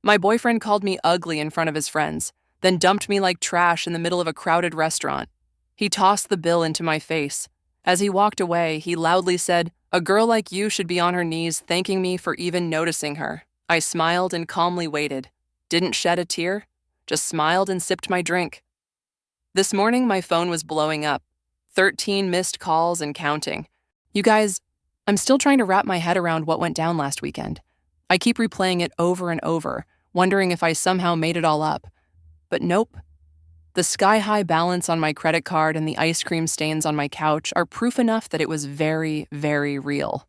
My boyfriend called me ugly in front of his friends, then dumped me like trash in the middle of a crowded restaurant. He tossed the bill into my face. As he walked away, he loudly said, "A girl like you should be on her knees thanking me for even noticing her." I smiled and calmly waited. Didn't shed a tear, just smiled and sipped my drink. This morning, my phone was blowing up. 13 missed calls and counting. You guys, I'm still trying to wrap my head around what went down last weekend. I keep replaying it over and over, wondering if I somehow made it all up. But nope. The sky-high balance on my credit card and the ice cream stains on my couch are proof enough that it was very, very real.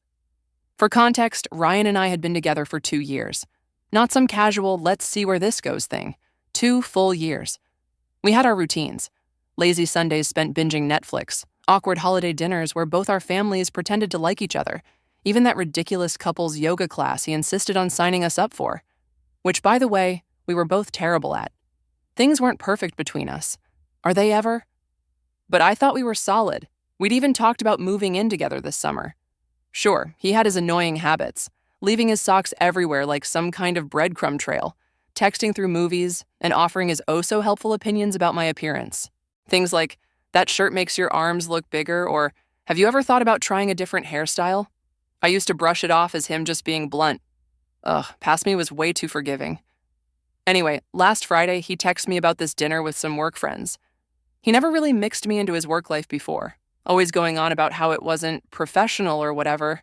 For context, Ryan and I had been together for 2 years. Not some casual, let's see where this goes thing. 2 full years. We had our routines. Lazy Sundays spent binging Netflix, awkward holiday dinners where both our families pretended to like each other, even that ridiculous couples yoga class he insisted on signing us up for. Which, by the way, we were both terrible at. Things weren't perfect between us. Are they ever? But I thought we were solid. We'd even talked about moving in together this summer. Sure, he had his annoying habits, leaving his socks everywhere like some kind of breadcrumb trail, texting through movies, and offering his oh-so-helpful opinions about my appearance. Things like, "That shirt makes your arms look bigger," or, "Have you ever thought about trying a different hairstyle?" I used to brush it off as him just being blunt. Past me was way too forgiving. Anyway, last Friday, he texted me about this dinner with some work friends. He never really mixed me into his work life before, always going on about how it wasn't professional or whatever.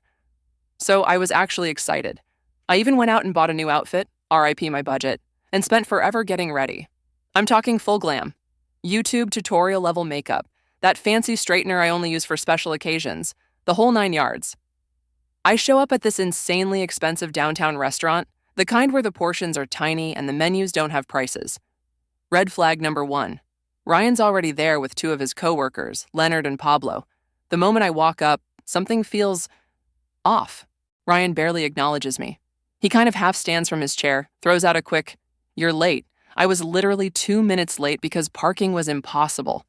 So I was actually excited. I even went out and bought a new outfit, RIP my budget, and spent forever getting ready. I'm talking full glam. YouTube tutorial level makeup, that fancy straightener I only use for special occasions, the whole 9 yards. I show up at this insanely expensive downtown restaurant, the kind where the portions are tiny and the menus don't have prices. Red flag number 1. Ryan's already there with 2 of his coworkers, Leonard and Pablo. The moment I walk up, something feels off. Ryan barely acknowledges me. He kind of half stands from his chair, throws out a quick, "You're late." I was literally 2 minutes late because parking was impossible.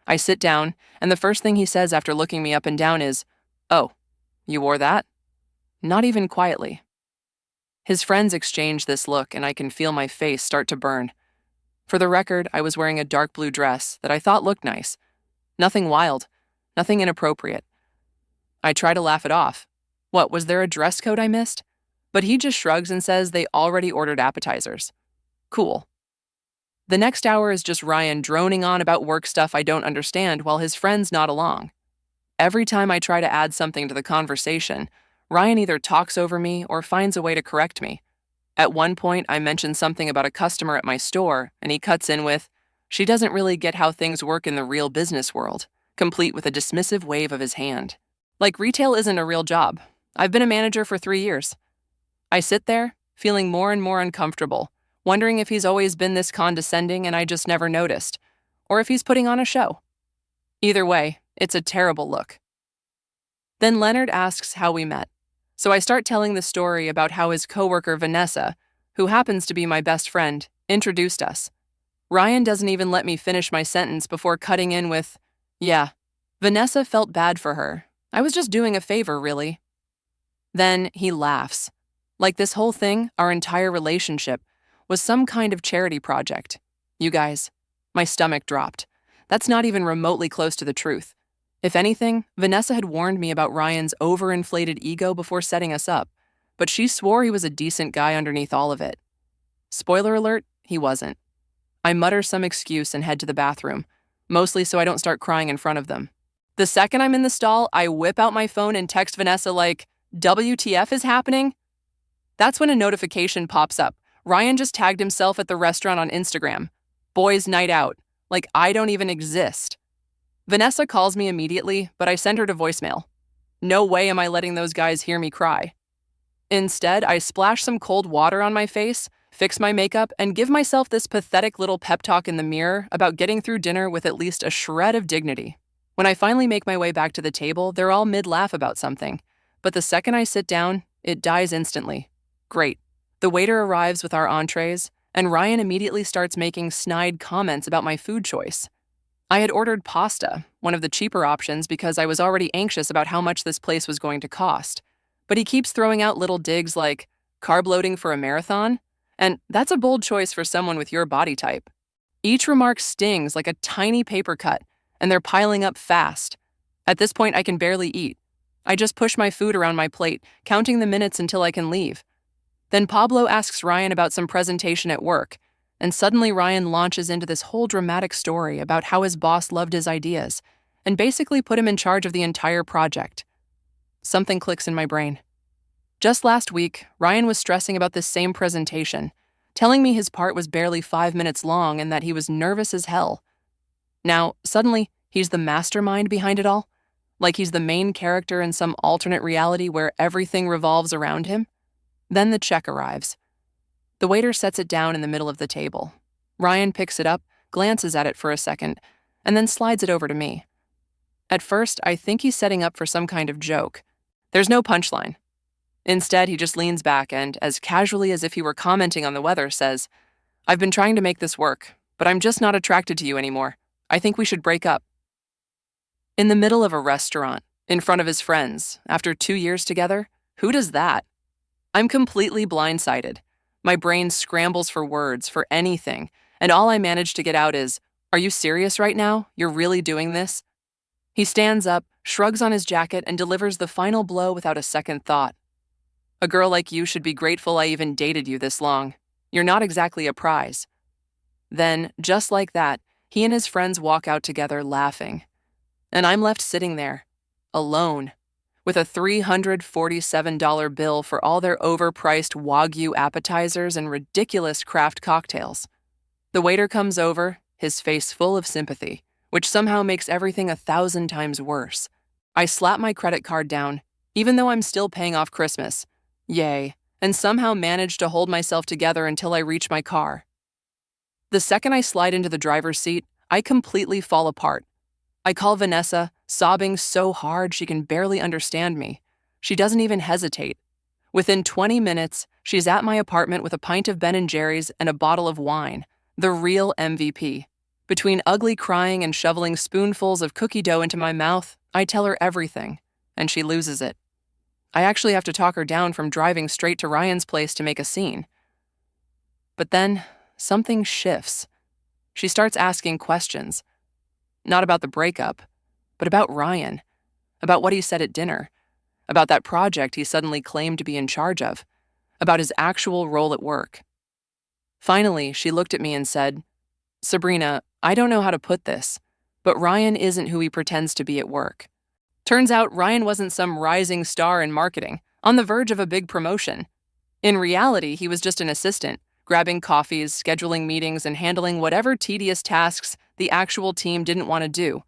I sit down, and the first thing he says after looking me up and down is, "Oh, you wore that?" Not even quietly. His friends exchange this look, and I can feel my face start to burn. For the record, I was wearing a dark blue dress that I thought looked nice. Nothing wild, nothing inappropriate. I try to laugh it off. What, was there a dress code I missed? But he just shrugs and says they already ordered appetizers. Cool. The next hour is just Ryan droning on about work stuff I don't understand while his friends nod along. Every time I try to add something to the conversation, Ryan either talks over me or finds a way to correct me. At one point, I mention something about a customer at my store, and he cuts in with, "She doesn't really get how things work in the real business world," complete with a dismissive wave of his hand. Like retail isn't a real job. I've been a manager for 3 years. I sit there, feeling more and more uncomfortable, wondering if he's always been this condescending and I just never noticed, or if he's putting on a show. Either way, it's a terrible look. Then Leonard asks how we met. So I start telling the story about how his coworker Vanessa, who happens to be my best friend, introduced us. Ryan doesn't even let me finish my sentence before cutting in with, "Yeah, Vanessa felt bad for her. I was just doing a favor, really." Then he laughs. Like this whole thing, our entire relationship, was some kind of charity project. You guys, my stomach dropped. That's not even remotely close to the truth. If anything, Vanessa had warned me about Ryan's overinflated ego before setting us up, but she swore he was a decent guy underneath all of it. Spoiler alert, he wasn't. I mutter some excuse and head to the bathroom, mostly so I don't start crying in front of them. The second I'm in the stall, I whip out my phone and text Vanessa like, "WTF is happening?" That's when a notification pops up. Ryan just tagged himself at the restaurant on Instagram. Boys' night out. Like I don't even exist. Vanessa calls me immediately, but I send her to voicemail. No way am I letting those guys hear me cry. Instead, I splash some cold water on my face, fix my makeup, and give myself this pathetic little pep talk in the mirror about getting through dinner with at least a shred of dignity. When I finally make my way back to the table, they're all mid-laugh about something. But the second I sit down, it dies instantly. Great. The waiter arrives with our entrees, and Ryan immediately starts making snide comments about my food choice. I had ordered pasta, one of the cheaper options because I was already anxious about how much this place was going to cost. But he keeps throwing out little digs like, "Carb loading for a marathon?" And that's a bold choice for someone with your body type. Each remark stings like a tiny paper cut, and they're piling up fast. At this point, I can barely eat. I just push my food around my plate, counting the minutes until I can leave. Then Pablo asks Ryan about some presentation at work, and suddenly Ryan launches into this whole dramatic story about how his boss loved his ideas and basically put him in charge of the entire project. Something clicks in my brain. Just last week, Ryan was stressing about this same presentation, telling me his part was barely 5 minutes long and that he was nervous as hell. Now, suddenly, he's the mastermind behind it all? Like he's the main character in some alternate reality where everything revolves around him? Then the check arrives. The waiter sets it down in the middle of the table. Ryan picks it up, glances at it for a second, and then slides it over to me. At first, I think he's setting up for some kind of joke. There's no punchline. Instead, he just leans back and, as casually as if he were commenting on the weather, says, "I've been trying to make this work, but I'm just not attracted to you anymore. I think we should break up." In the middle of a restaurant, in front of his friends, after 2 years together, who does that? I'm completely blindsided. My brain scrambles for words, for anything, and all I manage to get out is, "Are you serious right now? You're really doing this?" He stands up, shrugs on his jacket, and delivers the final blow without a second thought. "A girl like you should be grateful I even dated you this long. You're not exactly a prize." Then, just like that, he and his friends walk out together laughing. And I'm left sitting there, alone, with a $347 bill for all their overpriced Wagyu appetizers and ridiculous craft cocktails. The waiter comes over, his face full of sympathy, which somehow makes everything 1,000 times worse. I slap my credit card down, even though I'm still paying off Christmas. Yay, and somehow manage to hold myself together until I reach my car. The second I slide into the driver's seat, I completely fall apart. I call Vanessa, sobbing so hard she can barely understand me. She doesn't even hesitate. Within 20 minutes, she's at my apartment with a pint of Ben & Jerry's and a bottle of wine, the real MVP. Between ugly crying and shoveling spoonfuls of cookie dough into my mouth, I tell her everything, and she loses it. I actually have to talk her down from driving straight to Ryan's place to make a scene. But then, something shifts. She starts asking questions. Not about the breakup, but about Ryan, about what he said at dinner, about that project he suddenly claimed to be in charge of, about his actual role at work. Finally, she looked at me and said, "Sabrina, I don't know how to put this, but Ryan isn't who he pretends to be at work." Turns out Ryan wasn't some rising star in marketing, on the verge of a big promotion. In reality, he was just an assistant, grabbing coffees, scheduling meetings, and handling whatever tedious tasks the actual team didn't want to do.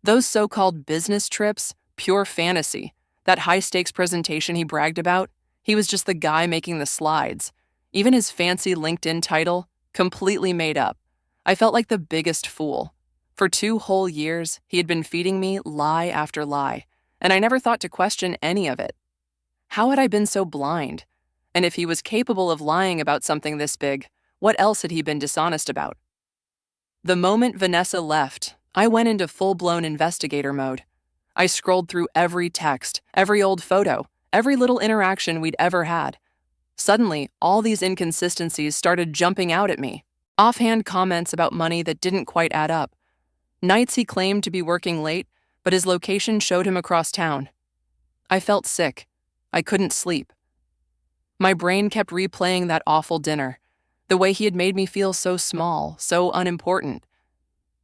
Those so-called business trips, pure fantasy. That high-stakes presentation he bragged about, he was just the guy making the slides. Even his fancy LinkedIn title, completely made up. I felt like the biggest fool. For 2 whole years, he had been feeding me lie after lie, and I never thought to question any of it. How had I been so blind? And if he was capable of lying about something this big, what else had he been dishonest about? The moment Vanessa left, I went into full-blown investigator mode. I scrolled through every text, every old photo, every little interaction we'd ever had. Suddenly, all these inconsistencies started jumping out at me. Offhand comments about money that didn't quite add up. Nights he claimed to be working late, but his location showed him across town. I felt sick. I couldn't sleep. My brain kept replaying that awful dinner, the way he had made me feel so small, so unimportant.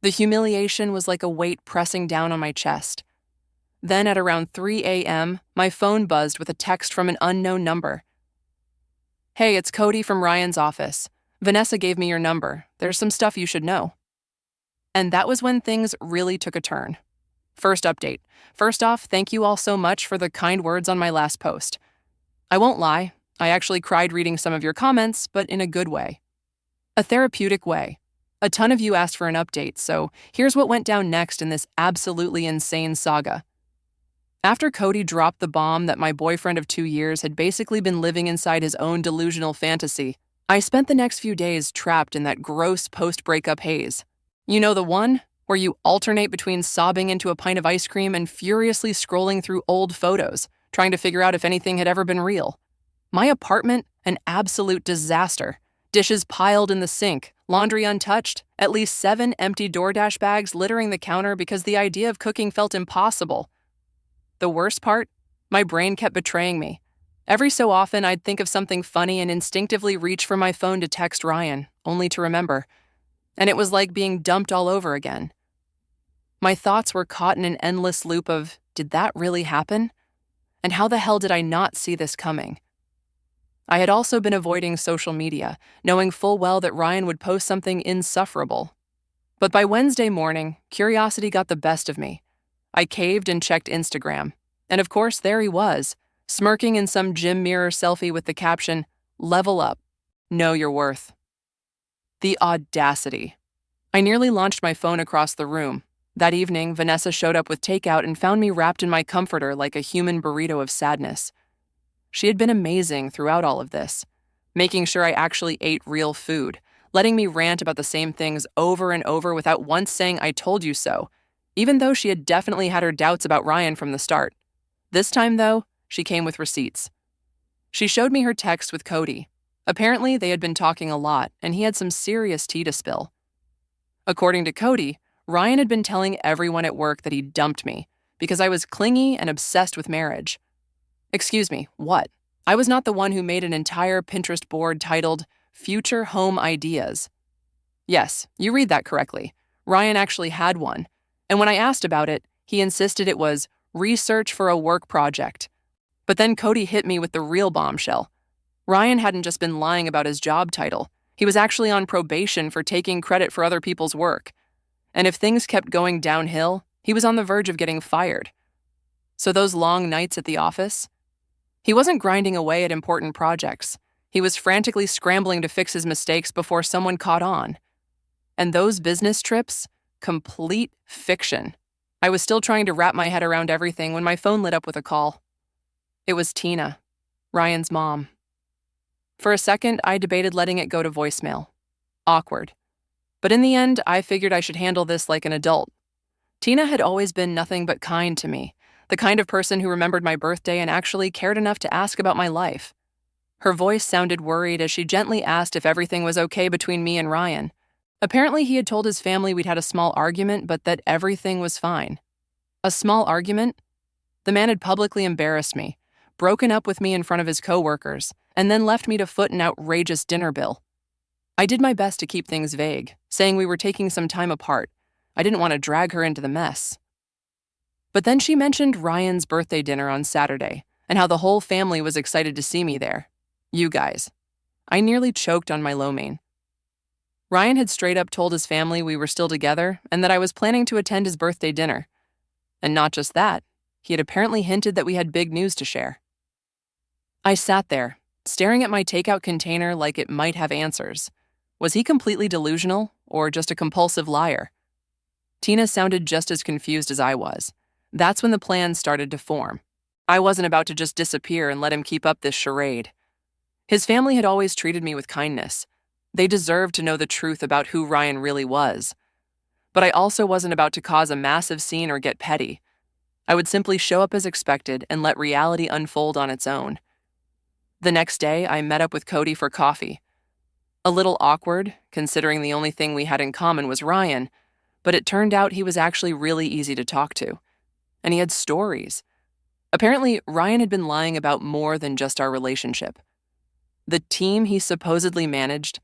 The humiliation was like a weight pressing down on my chest. Then at around 3 a.m., my phone buzzed with a text from an unknown number. "Hey, it's Cody from Ryan's office. Vanessa gave me your number. There's some stuff you should know." And that was when things really took a turn. First update. First off, thank you all so much for the kind words on my last post. I won't lie, I actually cried reading some of your comments, but in a good way. A therapeutic way. A ton of you asked for an update, so here's what went down next in this absolutely insane saga. After Cody dropped the bomb that my boyfriend of 2 years had basically been living inside his own delusional fantasy, I spent the next few days trapped in that gross post-breakup haze. You know the one where you alternate between sobbing into a pint of ice cream and furiously scrolling through old photos, trying to figure out if anything had ever been real. My apartment, an absolute disaster. Dishes piled in the sink, laundry untouched, at least 7 empty DoorDash bags littering the counter because the idea of cooking felt impossible. The worst part? My brain kept betraying me. Every so often, I'd think of something funny and instinctively reach for my phone to text Ryan, only to remember. And it was like being dumped all over again. My thoughts were caught in an endless loop of, did that really happen? And how the hell did I not see this coming? I had also been avoiding social media, knowing full well that Ryan would post something insufferable. But by Wednesday morning, curiosity got the best of me. I caved and checked Instagram. And of course, there he was, smirking in some gym mirror selfie with the caption, "Level up. Know your worth." The audacity. I nearly launched my phone across the room. That evening, Vanessa showed up with takeout and found me wrapped in my comforter like a human burrito of sadness. She had been amazing throughout all of this, making sure I actually ate real food, letting me rant about the same things over and over without once saying "I told you so," even though she had definitely had her doubts about Ryan from the start. This time, though, she came with receipts. She showed me her text with Cody. Apparently, they had been talking a lot, and he had some serious tea to spill. According to Cody, Ryan had been telling everyone at work that he dumped me because I was clingy and obsessed with marriage. Excuse me, what? I was not the one who made an entire Pinterest board titled Future Home Ideas. Yes, you read that correctly. Ryan actually had one. And when I asked about it, he insisted it was research for a work project. But then Cody hit me with the real bombshell. Ryan hadn't just been lying about his job title. He was actually on probation for taking credit for other people's work. And if things kept going downhill, he was on the verge of getting fired. So those long nights at the office? He wasn't grinding away at important projects. He was frantically scrambling to fix his mistakes before someone caught on. And those business trips? Complete fiction. I was still trying to wrap my head around everything when my phone lit up with a call. It was Tina, Ryan's mom. For a second, I debated letting it go to voicemail. Awkward. But in the end, I figured I should handle this like an adult. Tina had always been nothing but kind to me, the kind of person who remembered my birthday and actually cared enough to ask about my life. Her voice sounded worried as she gently asked if everything was okay between me and Ryan. Apparently, he had told his family we'd had a small argument, but that everything was fine. A small argument? The man had publicly embarrassed me, broken up with me in front of his coworkers, and then left me to foot an outrageous dinner bill. I did my best to keep things vague, saying we were taking some time apart. I didn't want to drag her into the mess. But then she mentioned Ryan's birthday dinner on Saturday, and how the whole family was excited to see me there. You guys. I nearly choked on my lo mein. Ryan had straight up told his family we were still together and that I was planning to attend his birthday dinner. And not just that, he had apparently hinted that we had big news to share. I sat there, staring at my takeout container like it might have answers. Was he completely delusional, or just a compulsive liar? Tina sounded just as confused as I was. That's when the plan started to form. I wasn't about to just disappear and let him keep up this charade. His family had always treated me with kindness. They deserved to know the truth about who Ryan really was. But I also wasn't about to cause a massive scene or get petty. I would simply show up as expected and let reality unfold on its own. The next day, I met up with Cody for coffee. A little awkward, considering the only thing we had in common was Ryan, but it turned out he was actually really easy to talk to. And he had stories. Apparently, Ryan had been lying about more than just our relationship. The team he supposedly managed,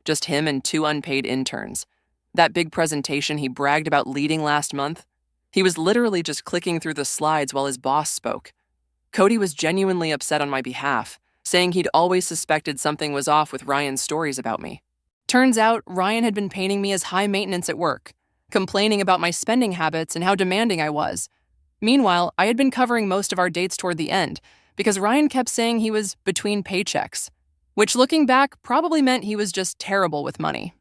just him and 2 unpaid interns. That big presentation he bragged about leading last month, he was literally just clicking through the slides while his boss spoke. Cody was genuinely upset on my behalf, saying he'd always suspected something was off with Ryan's stories about me. Turns out, Ryan had been painting me as high maintenance at work, complaining about my spending habits and how demanding I was. Meanwhile, I had been covering most of our dates toward the end, because Ryan kept saying he was between paychecks, which looking back probably meant he was just terrible with money.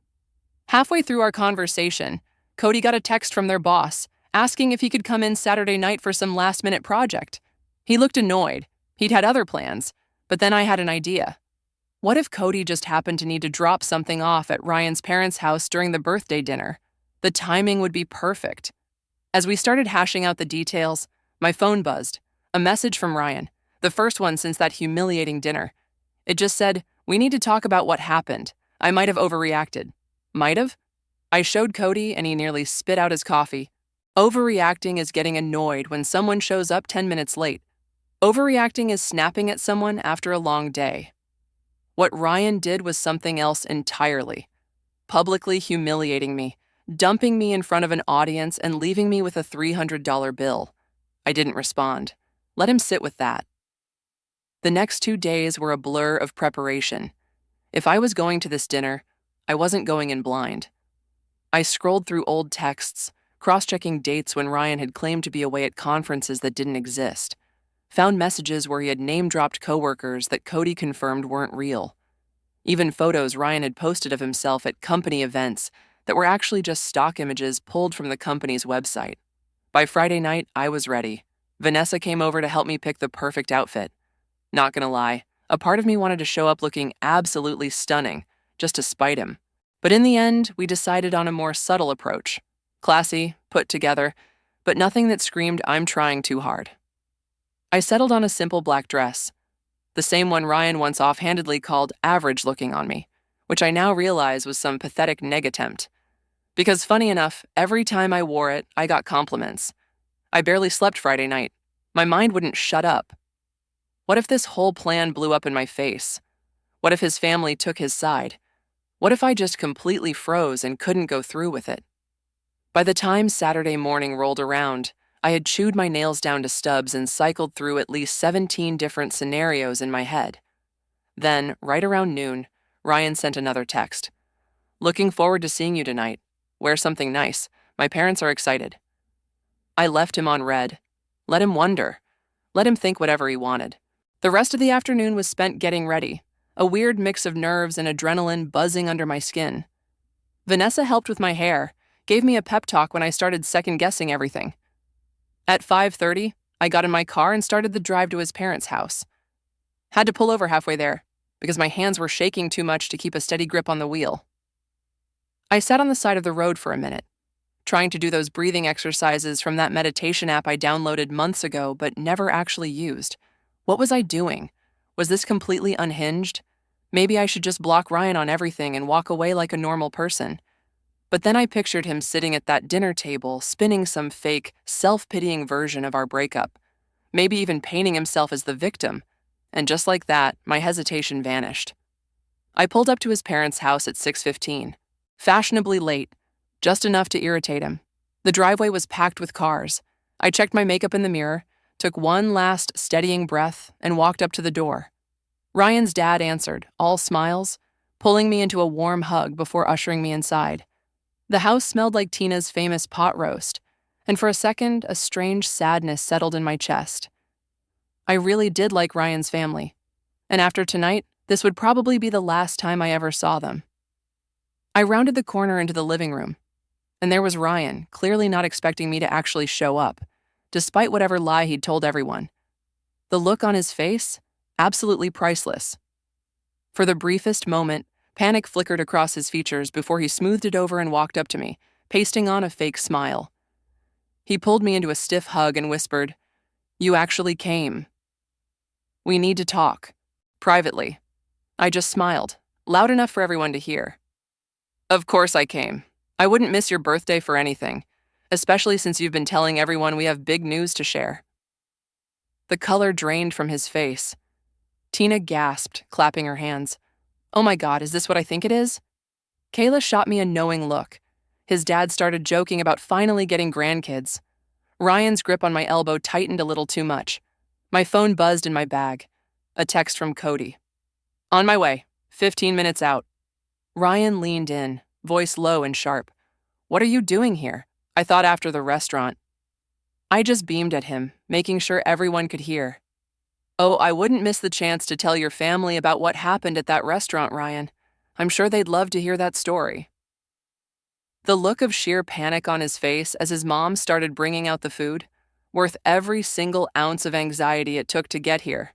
Halfway through our conversation, Cody got a text from their boss, asking if he could come in Saturday night for some last-minute project. He looked annoyed. He'd had other plans. But then I had an idea. What if Cody just happened to need to drop something off at Ryan's parents' house during the birthday dinner? The timing would be perfect. As we started hashing out the details, my phone buzzed. A message from Ryan, the first one since that humiliating dinner. It just said, "We need to talk about what happened. I might have overreacted. Might have? I showed Cody and he nearly spit out his coffee. Overreacting is getting annoyed when someone shows up 10 minutes late. Overreacting is snapping at someone after a long day. What Ryan did was something else entirely. Publicly humiliating me, dumping me in front of an audience and leaving me with a $300 bill. I didn't respond. Let him sit with that. The next 2 days were a blur of preparation. If I was going to this dinner, I wasn't going in blind. I scrolled through old texts, cross-checking dates when Ryan had claimed to be away at conferences that didn't exist. Found messages where he had name-dropped coworkers that Cody confirmed weren't real. Even photos Ryan had posted of himself at company events that were actually just stock images pulled from the company's website. By Friday night, I was ready. Vanessa came over to help me pick the perfect outfit. Not gonna lie, a part of me wanted to show up looking absolutely stunning, just to spite him. But in the end, we decided on a more subtle approach. Classy, put together, but nothing that screamed I'm trying too hard. I settled on a simple black dress, the same one Ryan once offhandedly called average-looking on me, which I now realize was some pathetic neg-attempt. Because funny enough, every time I wore it, I got compliments. I barely slept Friday night. My mind wouldn't shut up. What if this whole plan blew up in my face? What if his family took his side? What if I just completely froze and couldn't go through with it? By the time Saturday morning rolled around, I had chewed my nails down to stubs and cycled through at least 17 different scenarios in my head. Then, right around noon, Ryan sent another text. "Looking forward to seeing you tonight. Wear something nice. My parents are excited." I left him on red. Let him wonder. Let him think whatever he wanted. The rest of the afternoon was spent getting ready, a weird mix of nerves and adrenaline buzzing under my skin. Vanessa helped with my hair, gave me a pep talk when I started second-guessing everything. At 5:30, I got in my car and started the drive to his parents' house. Had to pull over halfway there, because my hands were shaking too much to keep a steady grip on the wheel. I sat on the side of the road for a minute, trying to do those breathing exercises from that meditation app I downloaded months ago but never actually used. What was I doing? Was this completely unhinged? Maybe I should just block Ryan on everything and walk away like a normal person. But then I pictured him sitting at that dinner table, spinning some fake, self-pitying version of our breakup, maybe even painting himself as the victim. And just like that, my hesitation vanished. I pulled up to his parents' house at 6:15, fashionably late, just enough to irritate him. The driveway was packed with cars. I checked my makeup in the mirror, took one last steadying breath, and walked up to the door. Ryan's dad answered, all smiles, pulling me into a warm hug before ushering me inside. The house smelled like Tina's famous pot roast, and for a second, a strange sadness settled in my chest. I really did like Ryan's family, and after tonight, this would probably be the last time I ever saw them. I rounded the corner into the living room, and there was Ryan, clearly not expecting me to actually show up, despite whatever lie he'd told everyone. The look on his face, absolutely priceless. For the briefest moment, panic flickered across his features before he smoothed it over and walked up to me, pasting on a fake smile. He pulled me into a stiff hug and whispered, "You actually came. We need to talk. Privately." I just smiled, loud enough for everyone to hear. "Of course I came. I wouldn't miss your birthday for anything, especially since you've been telling everyone we have big news to share." The color drained from his face. Tina gasped, clapping her hands. "Oh my God, is this what I think it is?" Kayla shot me a knowing look. His dad started joking about finally getting grandkids. Ryan's grip on my elbow tightened a little too much. My phone buzzed in my bag. A text from Cody. "On my way, 15 minutes out." Ryan leaned in, voice low and sharp. "What are you doing here? I thought after the restaurant." I just beamed at him, making sure everyone could hear. "Oh, I wouldn't miss the chance to tell your family about what happened at that restaurant, Ryan. I'm sure they'd love to hear that story." The look of sheer panic on his face as his mom started bringing out the food, worth every single ounce of anxiety it took to get here.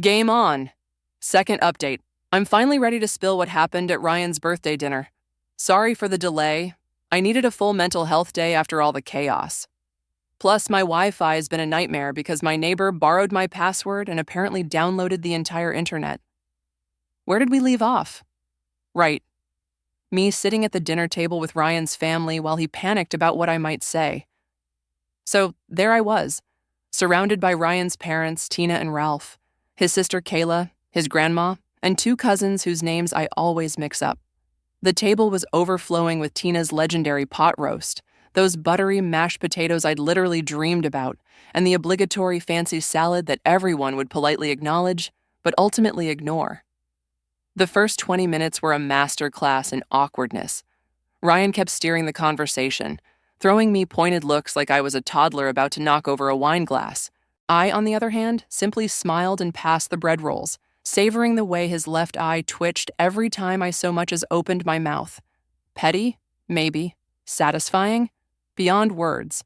Game on. Second update. I'm finally ready to spill what happened at Ryan's birthday dinner. Sorry for the delay. I needed a full mental health day after all the chaos. Plus, my Wi-Fi has been a nightmare because my neighbor borrowed my password and apparently downloaded the entire internet. Where did we leave off? Right. Me sitting at the dinner table with Ryan's family while he panicked about what I might say. So there I was, surrounded by Ryan's parents, Tina and Ralph, his sister Kayla, his grandma, and two cousins whose names I always mix up. The table was overflowing with Tina's legendary pot roast, those buttery mashed potatoes I'd literally dreamed about, and the obligatory fancy salad that everyone would politely acknowledge, but ultimately ignore. The first 20 minutes were a master class in awkwardness. Ryan kept steering the conversation, throwing me pointed looks like I was a toddler about to knock over a wine glass. I, on the other hand, simply smiled and passed the bread rolls, savoring the way his left eye twitched every time I so much as opened my mouth. Petty? Maybe. Satisfying? Beyond words.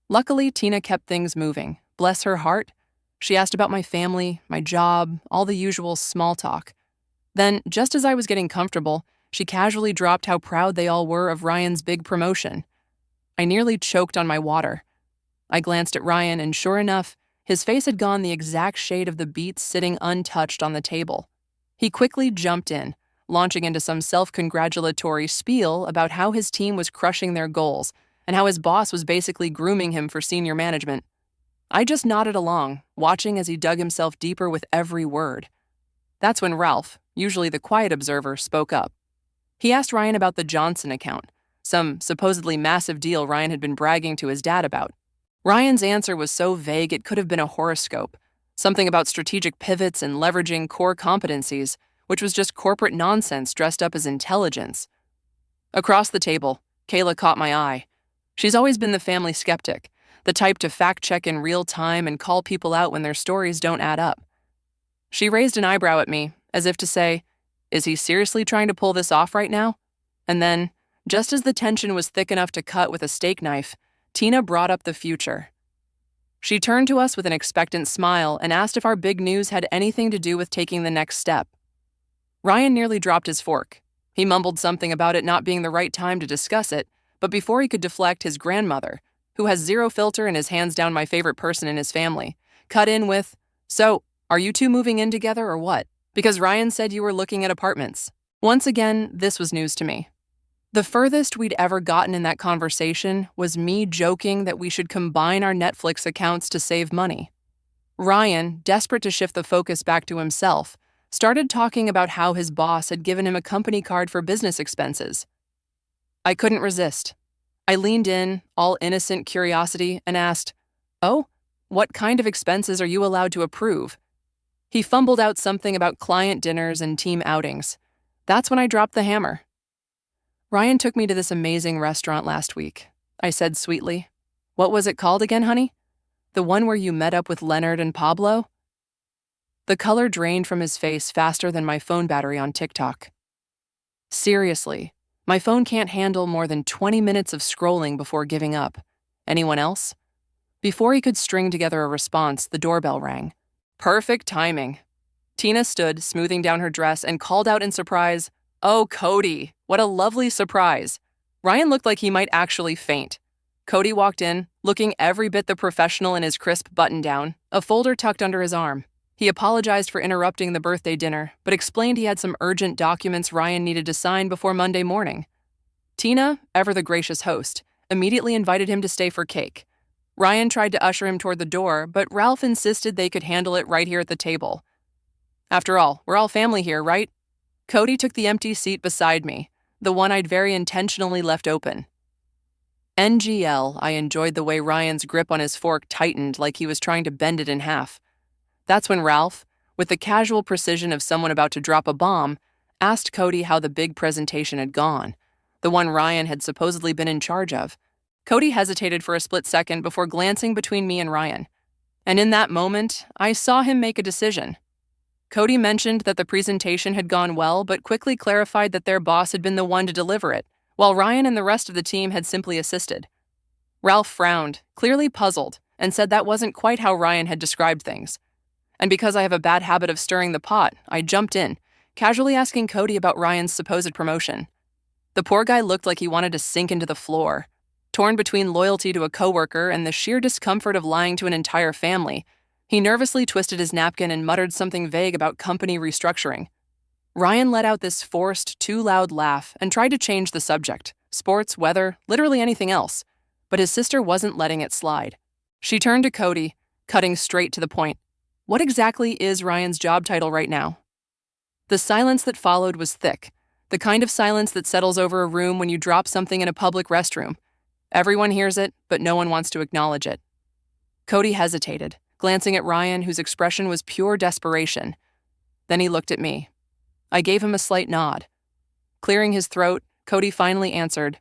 Luckily, Tina kept things moving. Bless her heart. She asked about my family, my job, all the usual small talk. Then, just as I was getting comfortable, she casually dropped how proud they all were of Ryan's big promotion. I nearly choked on my water. I glanced at Ryan, and sure enough, his face had gone the exact shade of the beets sitting untouched on the table. He quickly jumped in, launching into some self-congratulatory spiel about how his team was crushing their goals and how his boss was basically grooming him for senior management. I just nodded along, watching as he dug himself deeper with every word. That's when Ralph, usually the quiet observer, spoke up. He asked Ryan about the Johnson account, some supposedly massive deal Ryan had been bragging to his dad about. Ryan's answer was so vague it could have been a horoscope, something about strategic pivots and leveraging core competencies, which was just corporate nonsense dressed up as intelligence. Across the table, Kayla caught my eye. She's always been the family skeptic, the type to fact-check in real time and call people out when their stories don't add up. She raised an eyebrow at me, as if to say, "Is he seriously trying to pull this off right now?" And then, just as the tension was thick enough to cut with a steak knife, Tina brought up the future. She turned to us with an expectant smile and asked if our big news had anything to do with taking the next step. Ryan nearly dropped his fork. He mumbled something about it not being the right time to discuss it, but before he could deflect, his grandmother, who has zero filter and is hands down my favorite person in his family, cut in with, "So, are you two moving in together or what? Because Ryan said you were looking at apartments." Once again, this was news to me. The furthest we'd ever gotten in that conversation was me joking that we should combine our Netflix accounts to save money. Ryan, desperate to shift the focus back to himself, started talking about how his boss had given him a company card for business expenses. I couldn't resist. I leaned in, all innocent curiosity, and asked, "Oh, what kind of expenses are you allowed to approve?" He fumbled out something about client dinners and team outings. That's when I dropped the hammer. "Ryan took me to this amazing restaurant last week," I said sweetly. "What was it called again, honey? The one where you met up with Leonard and Pablo?" The color drained from his face faster than my phone battery on TikTok. Seriously, my phone can't handle more than 20 minutes of scrolling before giving up. Anyone else? Before he could string together a response, the doorbell rang. Perfect timing. Tina stood, smoothing down her dress, and called out in surprise, "Oh, Cody, what a lovely surprise." Ryan looked like he might actually faint. Cody walked in, looking every bit the professional in his crisp button-down, a folder tucked under his arm. He apologized for interrupting the birthday dinner, but explained he had some urgent documents Ryan needed to sign before Monday morning. Tina, ever the gracious host, immediately invited him to stay for cake. Ryan tried to usher him toward the door, but Ralph insisted they could handle it right here at the table. After all, we're all family here, right? Cody took the empty seat beside me, the one I'd very intentionally left open. NGL, I enjoyed the way Ryan's grip on his fork tightened like he was trying to bend it in half. That's when Ralph, with the casual precision of someone about to drop a bomb, asked Cody how the big presentation had gone, the one Ryan had supposedly been in charge of. Cody hesitated for a split second before glancing between me and Ryan. And in that moment, I saw him make a decision. Cody mentioned that the presentation had gone well, but quickly clarified that their boss had been the one to deliver it, while Ryan and the rest of the team had simply assisted. Ralph frowned, clearly puzzled, and said that wasn't quite how Ryan had described things. And because I have a bad habit of stirring the pot, I jumped in, casually asking Cody about Ryan's supposed promotion. The poor guy looked like he wanted to sink into the floor. Torn between loyalty to a coworker and the sheer discomfort of lying to an entire family, he nervously twisted his napkin and muttered something vague about company restructuring. Ryan let out this forced, too loud laugh and tried to change the subject: sports, weather, literally anything else. But his sister wasn't letting it slide. She turned to Cody, cutting straight to the point. What exactly is Ryan's job title right now? The silence that followed was thick, the kind of silence that settles over a room when you drop something in a public restroom. Everyone hears it, but no one wants to acknowledge it. Cody hesitated, glancing at Ryan, whose expression was pure desperation. Then he looked at me. I gave him a slight nod. Clearing his throat, Cody finally answered,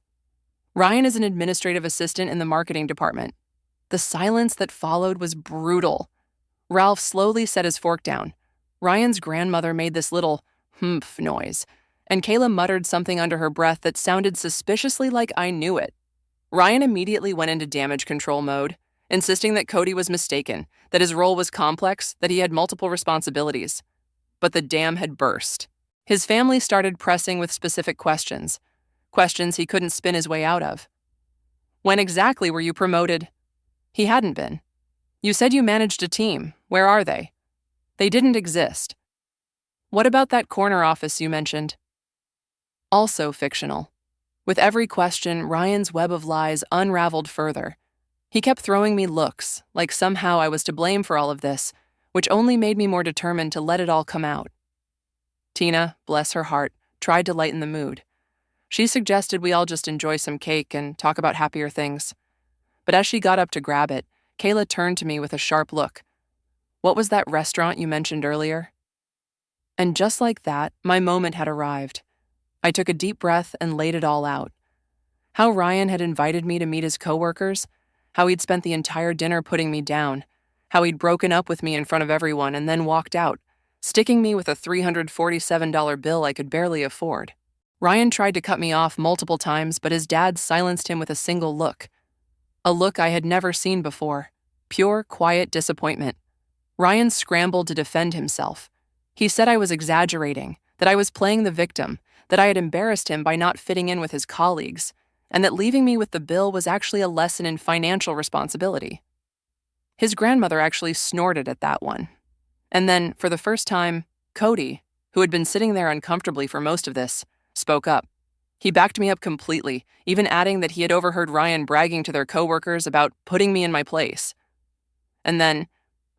Ryan is an administrative assistant in the marketing department. The silence that followed was brutal. Ralph slowly set his fork down. Ryan's grandmother made this little humph noise, and Kayla muttered something under her breath that sounded suspiciously like I knew it. Ryan immediately went into damage control mode, insisting that Cody was mistaken, that his role was complex, that he had multiple responsibilities. But the dam had burst. His family started pressing with specific questions he couldn't spin his way out of. When exactly were you promoted? He hadn't been. You said you managed a team. Where are they? They didn't exist. What about that corner office you mentioned? Also fictional. With every question, Ryan's web of lies unraveled further. He kept throwing me looks, like somehow I was to blame for all of this, which only made me more determined to let it all come out. Tina, bless her heart, tried to lighten the mood. She suggested we all just enjoy some cake and talk about happier things. But as she got up to grab it, Kayla turned to me with a sharp look. What was that restaurant you mentioned earlier? And just like that, my moment had arrived. I took a deep breath and laid it all out. How Ryan had invited me to meet his coworkers, how he'd spent the entire dinner putting me down, how he'd broken up with me in front of everyone and then walked out, sticking me with a $347 bill I could barely afford. Ryan tried to cut me off multiple times, but his dad silenced him with a single look. A look I had never seen before. Pure, quiet disappointment. Ryan scrambled to defend himself. He said I was exaggerating, that I was playing the victim, that I had embarrassed him by not fitting in with his colleagues, and that leaving me with the bill was actually a lesson in financial responsibility. His grandmother actually snorted at that one. And then, for the first time, Cody, who had been sitting there uncomfortably for most of this, spoke up. He backed me up completely, even adding that he had overheard Ryan bragging to their coworkers about putting me in my place. And then,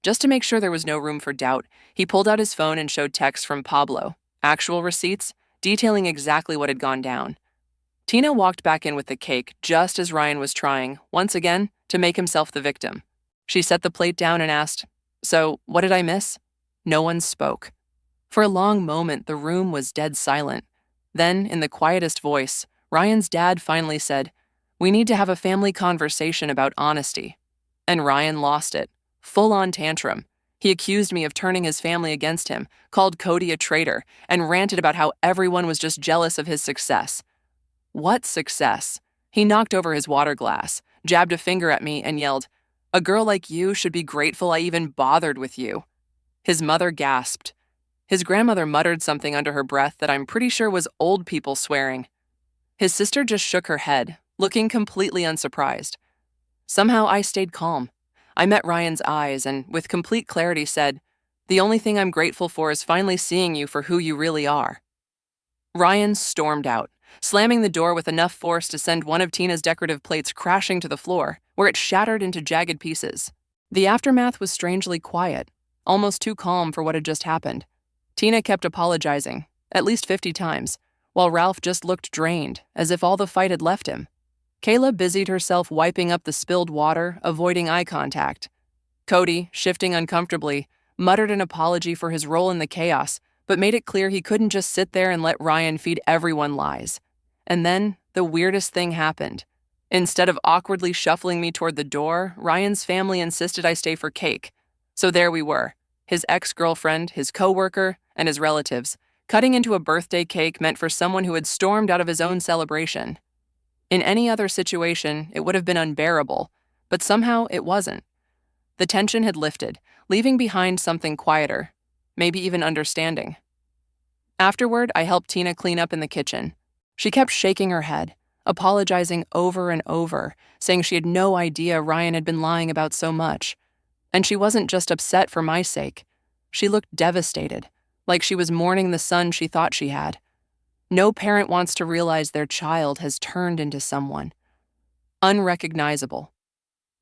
just to make sure there was no room for doubt, he pulled out his phone and showed texts from Pablo, actual receipts, detailing exactly what had gone down. Tina walked back in with the cake just as Ryan was trying, once again, to make himself the victim. She set the plate down and asked, "So, what did I miss?" No one spoke. For a long moment, the room was dead silent. Then, in the quietest voice, Ryan's dad finally said, "We need to have a family conversation about honesty." And Ryan lost it. Full-on tantrum. He accused me of turning his family against him, called Cody a traitor, and ranted about how everyone was just jealous of his success. What success? He knocked over his water glass, jabbed a finger at me, and yelled, "A girl like you should be grateful I even bothered with you." His mother gasped. His grandmother muttered something under her breath that I'm pretty sure was old people swearing. His sister just shook her head, looking completely unsurprised. Somehow I stayed calm. I met Ryan's eyes and, with complete clarity, said, "The only thing I'm grateful for is finally seeing you for who you really are." Ryan stormed out, slamming the door with enough force to send one of Tina's decorative plates crashing to the floor, where it shattered into jagged pieces. The aftermath was strangely quiet, almost too calm for what had just happened. Tina kept apologizing, at least 50 times, while Ralph just looked drained, as if all the fight had left him. Kayla busied herself wiping up the spilled water, avoiding eye contact. Cody, shifting uncomfortably, muttered an apology for his role in the chaos, but made it clear he couldn't just sit there and let Ryan feed everyone lies. And then, the weirdest thing happened. Instead of awkwardly shuffling me toward the door, Ryan's family insisted I stay for cake. So there we were, his ex-girlfriend, his coworker, and his relatives, cutting into a birthday cake meant for someone who had stormed out of his own celebration. In any other situation, it would have been unbearable, but somehow it wasn't. The tension had lifted, leaving behind something quieter, maybe even understanding. Afterward, I helped Tina clean up in the kitchen. She kept shaking her head, apologizing over and over, saying she had no idea Ryan had been lying about so much. And she wasn't just upset for my sake. She looked devastated, like she was mourning the son she thought she had. No parent wants to realize their child has turned into someone unrecognizable.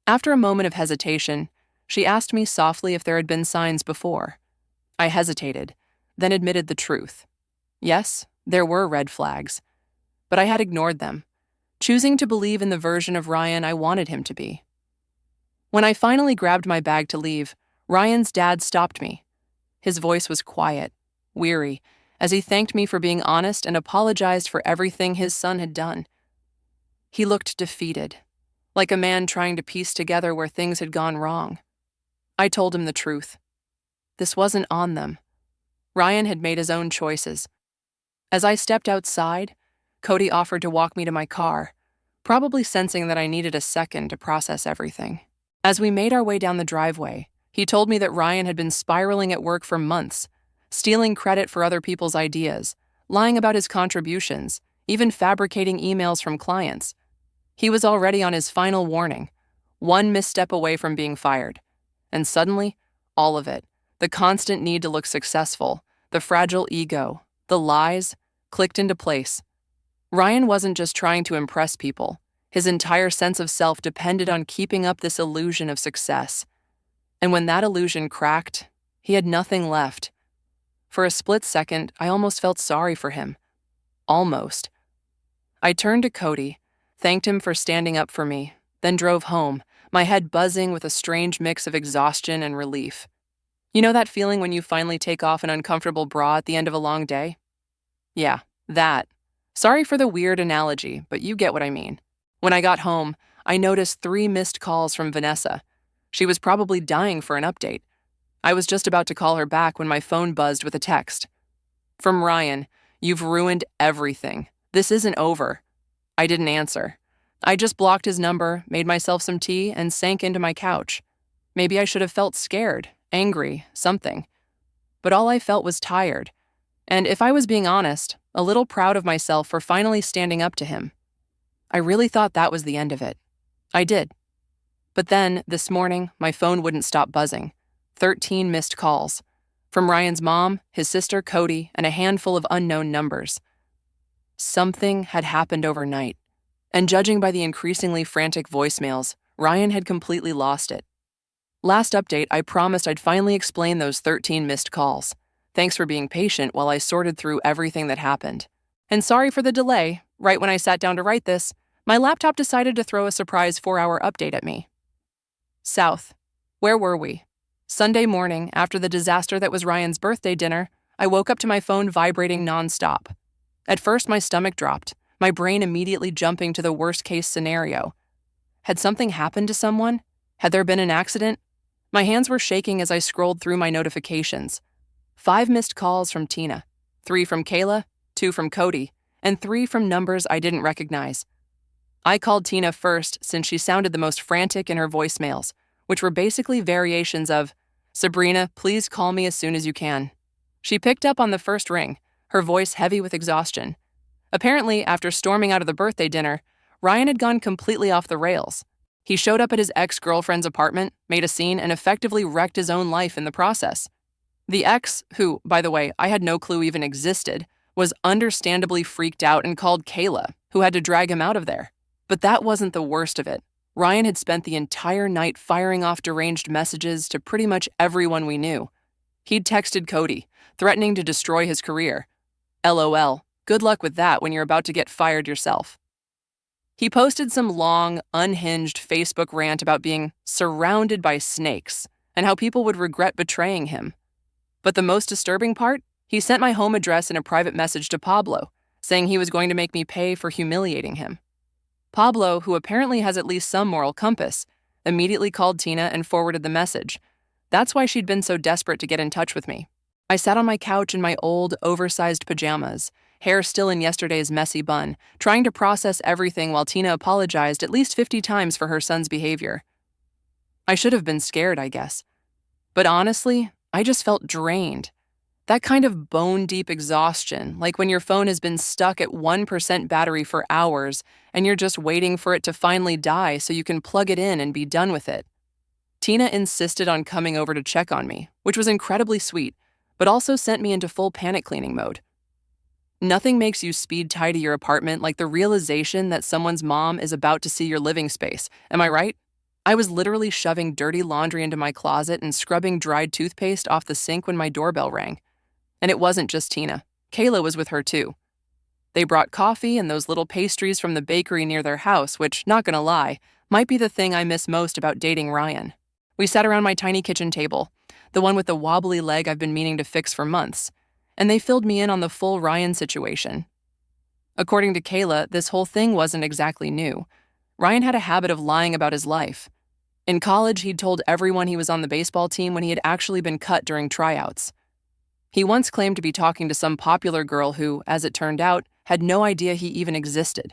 After a moment of hesitation, she asked me softly if there had been signs before. I hesitated, then admitted the truth. Yes, there were red flags, but I had ignored them, choosing to believe in the version of Ryan I wanted him to be. When I finally grabbed my bag to leave, Ryan's dad stopped me. His voice was quiet, weary, as he thanked me for being honest and apologized for everything his son had done. He looked defeated, like a man trying to piece together where things had gone wrong. I told him the truth. This wasn't on them. Ryan had made his own choices. As I stepped outside, Cody offered to walk me to my car, probably sensing that I needed a second to process everything. As we made our way down the driveway, he told me that Ryan had been spiraling at work for months, stealing credit for other people's ideas, lying about his contributions, even fabricating emails from clients. He was already on his final warning, one misstep away from being fired. And suddenly, all of it, the constant need to look successful, the fragile ego, the lies, clicked into place. Ryan wasn't just trying to impress people. His entire sense of self depended on keeping up this illusion of success. And when that illusion cracked, he had nothing left. For a split second, I almost felt sorry for him. Almost. I turned to Cody, thanked him for standing up for me, then drove home, my head buzzing with a strange mix of exhaustion and relief. You know that feeling when you finally take off an uncomfortable bra at the end of a long day? Yeah, that. Sorry for the weird analogy, but you get what I mean. When I got home, I noticed 3 missed calls from Vanessa. She was probably dying for an update. I was just about to call her back when my phone buzzed with a text. From Ryan, "You've ruined everything. This isn't over." I didn't answer. I just blocked his number, made myself some tea, and sank into my couch. Maybe I should have felt scared, angry, something. But all I felt was tired. And if I was being honest, a little proud of myself for finally standing up to him. I really thought that was the end of it. I did. But then, this morning, my phone wouldn't stop buzzing. 13 missed calls. From Ryan's mom, his sister Cody, and a handful of unknown numbers. Something had happened overnight. And judging by the increasingly frantic voicemails, Ryan had completely lost it. Last update, I promised I'd finally explain those 13 missed calls. Thanks for being patient while I sorted through everything that happened. And sorry for the delay. Right when I sat down to write this, my laptop decided to throw a surprise 4-hour update at me. South. Where were we? Sunday morning, after the disaster that was Ryan's birthday dinner, I woke up to my phone vibrating nonstop. At first, my stomach dropped, my brain immediately jumping to the worst-case scenario. Had something happened to someone? Had there been an accident? My hands were shaking as I scrolled through my notifications. 5 missed calls from Tina, 3 from Kayla, 2 from Cody, and 3 from numbers I didn't recognize. I called Tina first since she sounded the most frantic in her voicemails, which were basically variations of, "Sabrina, please call me as soon as you can." She picked up on the first ring, her voice heavy with exhaustion. Apparently, after storming out of the birthday dinner, Ryan had gone completely off the rails. He showed up at his ex-girlfriend's apartment, made a scene, and effectively wrecked his own life in the process. The ex, who, by the way, I had no clue even existed, was understandably freaked out and called Kayla, who had to drag him out of there. But that wasn't the worst of it. Ryan had spent the entire night firing off deranged messages to pretty much everyone we knew. He'd texted Cody, threatening to destroy his career. LOL, good luck with that when you're about to get fired yourself. He posted some long, unhinged Facebook rant about being surrounded by snakes and how people would regret betraying him. But the most disturbing part? He sent my home address in a private message to Pablo, saying he was going to make me pay for humiliating him. Pablo, who apparently has at least some moral compass, immediately called Tina and forwarded the message. That's why she'd been so desperate to get in touch with me. I sat on my couch in my old, oversized pajamas, hair still in yesterday's messy bun, trying to process everything while Tina apologized at least 50 times for her son's behavior. I should have been scared, I guess. But honestly, I just felt drained. That kind of bone-deep exhaustion, like when your phone has been stuck at 1% battery for hours and you're just waiting for it to finally die so you can plug it in and be done with it. Tina insisted on coming over to check on me, which was incredibly sweet, but also sent me into full panic cleaning mode. Nothing makes you speed tidy your apartment like the realization that someone's mom is about to see your living space. Am I right? I was literally shoving dirty laundry into my closet and scrubbing dried toothpaste off the sink when my doorbell rang. And it wasn't just Tina. Kayla was with her too. They brought coffee and those little pastries from the bakery near their house, which, not gonna lie, might be the thing I miss most about dating Ryan. We sat around my tiny kitchen table, the one with the wobbly leg I've been meaning to fix for months, and they filled me in on the full Ryan situation. According to Kayla, this whole thing wasn't exactly new. Ryan had a habit of lying about his life. In college, he'd told everyone he was on the baseball team when he had actually been cut during tryouts. He once claimed to be talking to some popular girl who, as it turned out, had no idea he even existed.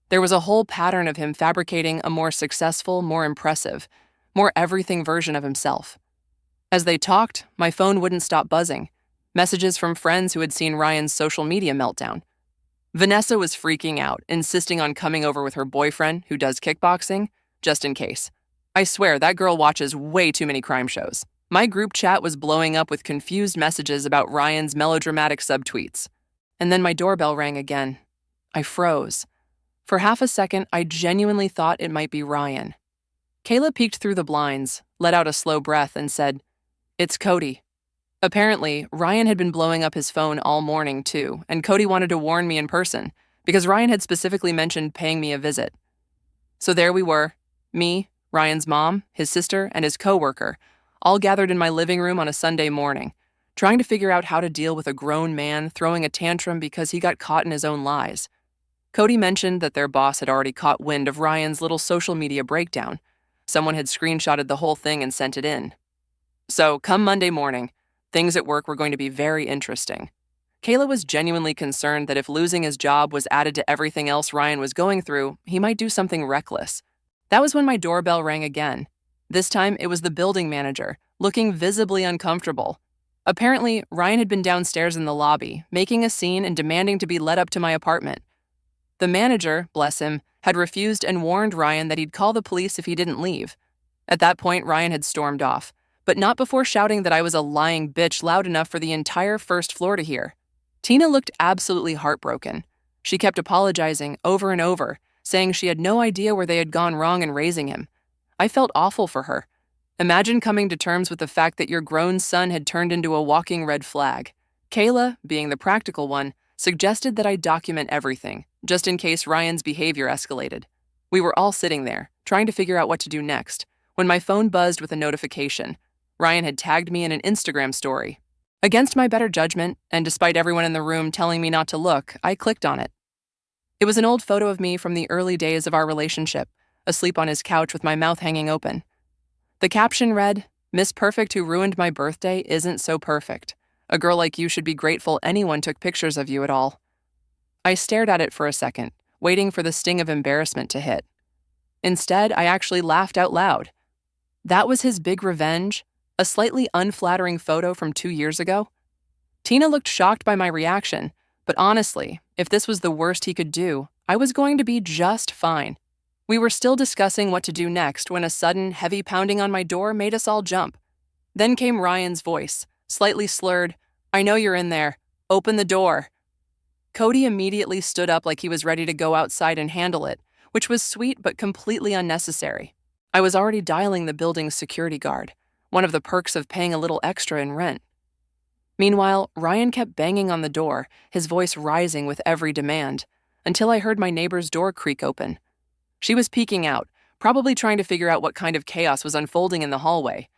There was a whole pattern of him fabricating a more successful, more impressive, more everything version of himself. As they talked, my phone wouldn't stop buzzing. Messages from friends who had seen Ryan's social media meltdown. Vanessa was freaking out, insisting on coming over with her boyfriend, who does kickboxing, just in case. I swear, that girl watches way too many crime shows. My group chat was blowing up with confused messages about Ryan's melodramatic subtweets. And then my doorbell rang again. I froze. For half a second, I genuinely thought it might be Ryan. Kayla peeked through the blinds, let out a slow breath, and said, "It's Cody." Apparently, Ryan had been blowing up his phone all morning, too, and Cody wanted to warn me in person, because Ryan had specifically mentioned paying me a visit. So there we were, me, Ryan's mom, his sister, and his coworker, all gathered in my living room on a Sunday morning, trying to figure out how to deal with a grown man throwing a tantrum because he got caught in his own lies. Cody mentioned that their boss had already caught wind of Ryan's little social media breakdown. Someone had screenshotted the whole thing and sent it in. So, come Monday morning, things at work were going to be very interesting. Kayla was genuinely concerned that if losing his job was added to everything else Ryan was going through, he might do something reckless. That was when my doorbell rang again. This time, it was the building manager, looking visibly uncomfortable. Apparently, Ryan had been downstairs in the lobby, making a scene and demanding to be let up to my apartment. The manager, bless him, had refused and warned Ryan that he'd call the police if he didn't leave. At that point, Ryan had stormed off, but not before shouting that I was a lying bitch loud enough for the entire first floor to hear. Tina looked absolutely heartbroken. She kept apologizing over and over, saying she had no idea where they had gone wrong in raising him. I felt awful for her. Imagine coming to terms with the fact that your grown son had turned into a walking red flag. Kayla, being the practical one, suggested that I document everything, just in case Ryan's behavior escalated. We were all sitting there, trying to figure out what to do next, when my phone buzzed with a notification. Ryan had tagged me in an Instagram story. Against my better judgment, and despite everyone in the room telling me not to look, I clicked on it. It was an old photo of me from the early days of our relationship, asleep on his couch with my mouth hanging open. The caption read, "Miss Perfect who ruined my birthday isn't so perfect. A girl like you should be grateful anyone took pictures of you at all." I stared at it for a second, waiting for the sting of embarrassment to hit. Instead, I actually laughed out loud. That was his big revenge? A slightly unflattering photo from 2 years ago? Tina looked shocked by my reaction, but honestly, if this was the worst he could do, I was going to be just fine. We were still discussing what to do next when a sudden, heavy pounding on my door made us all jump. Then came Ryan's voice, slightly slurred, "I know you're in there. Open the door." Cody immediately stood up like he was ready to go outside and handle it, which was sweet but completely unnecessary. I was already dialing the building's security guard, one of the perks of paying a little extra in rent. Meanwhile, Ryan kept banging on the door, his voice rising with every demand, until I heard my neighbor's door creak open. She was peeking out, probably trying to figure out what kind of chaos was unfolding in the hallway.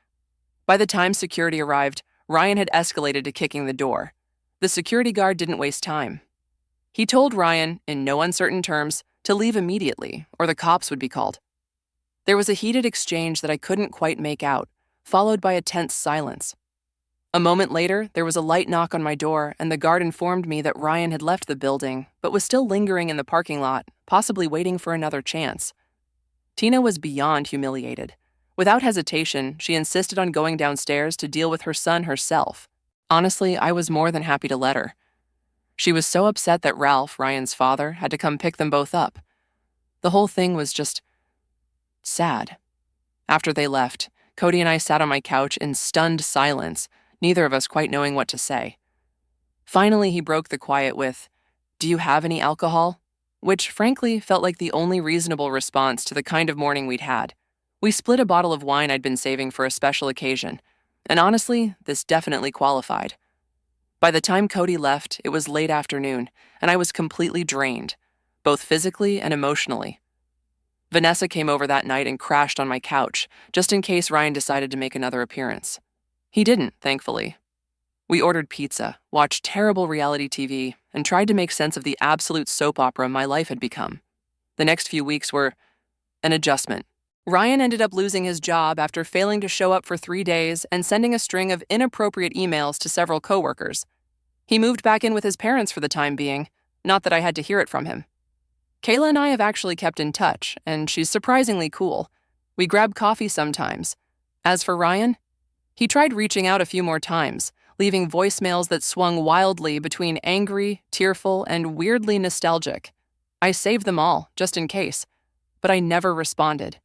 By the time security arrived, Ryan had escalated to kicking the door. The security guard didn't waste time. He told Ryan, in no uncertain terms, to leave immediately, or the cops would be called. There was a heated exchange that I couldn't quite make out, followed by a tense silence. A moment later, there was a light knock on my door, and the guard informed me that Ryan had left the building, but was still lingering in the parking lot, possibly waiting for another chance. Tina was beyond humiliated. Without hesitation, she insisted on going downstairs to deal with her son herself. Honestly, I was more than happy to let her. She was so upset that Ralph, Ryan's father, had to come pick them both up. The whole thing was just sad. After they left, Cody and I sat on my couch in stunned silence, neither of us quite knowing what to say. Finally, he broke the quiet with, "Do you have any alcohol?" Which, frankly, felt like the only reasonable response to the kind of morning we'd had. We split a bottle of wine I'd been saving for a special occasion, and honestly, this definitely qualified. By the time Cody left, it was late afternoon, and I was completely drained, both physically and emotionally. Vanessa came over that night and crashed on my couch, just in case Ryan decided to make another appearance. He didn't, thankfully. We ordered pizza, watched terrible reality TV, and tried to make sense of the absolute soap opera my life had become. The next few weeks were an adjustment. Ryan ended up losing his job after failing to show up for 3 days and sending a string of inappropriate emails to several coworkers. He moved back in with his parents for the time being, not that I had to hear it from him. Kayla and I have actually kept in touch, and she's surprisingly cool. We grab coffee sometimes. As for Ryan, he tried reaching out a few more times, leaving voicemails that swung wildly between angry, tearful, and weirdly nostalgic. I saved them all, just in case, but I never responded.